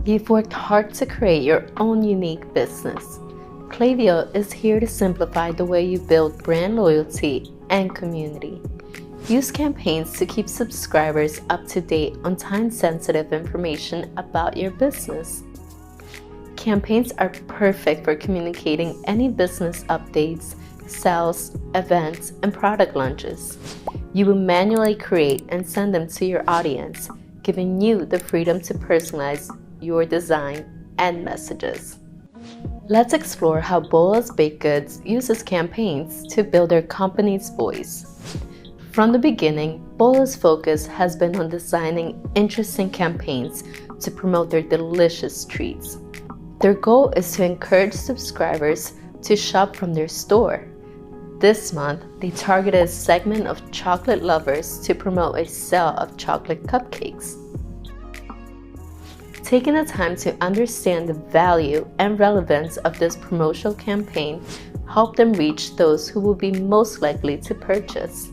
You've worked hard to create your own unique business. Klaviyo is here to simplify the way you build brand loyalty and community. Use campaigns to keep subscribers up to date on time-sensitive information about your business. Campaigns are perfect for communicating any business updates, sales, events, and product launches. You will manually create and send them to your audience, giving you the freedom to personalize your design and messages. Let's explore how BOLA's Baked Goods uses campaigns to build their company's voice. From the beginning, BOLA's focus has been on designing interesting campaigns to promote their delicious treats. Their goal is to encourage subscribers to shop from their store. This month, they targeted a segment of chocolate lovers to promote a sale of chocolate cupcakes. Taking the time to understand the value and relevance of this promotional campaign helped them reach those who will be most likely to purchase.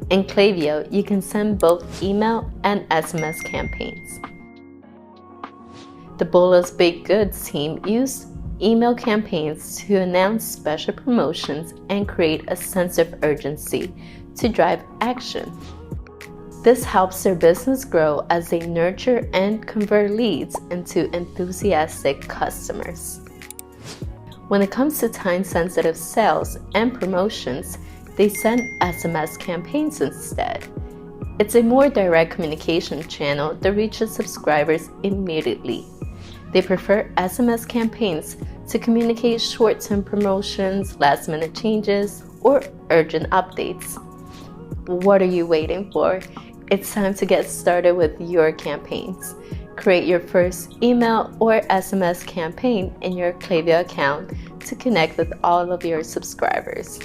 In Klaviyo, you can send both email and SMS campaigns. The BOLA's Baked Goods team used email campaigns to announce special promotions and create a sense of urgency to drive action. This helps their business grow as they nurture and convert leads into enthusiastic customers. When it comes to time-sensitive sales and promotions, they send SMS campaigns instead. It's a more direct communication channel that reaches subscribers immediately. They prefer SMS campaigns to communicate short-term promotions, last-minute changes, or urgent updates. What are you waiting for? It's time to get started with your campaigns. Create your first email or SMS campaign in your Klaviyo account to connect with all of your subscribers.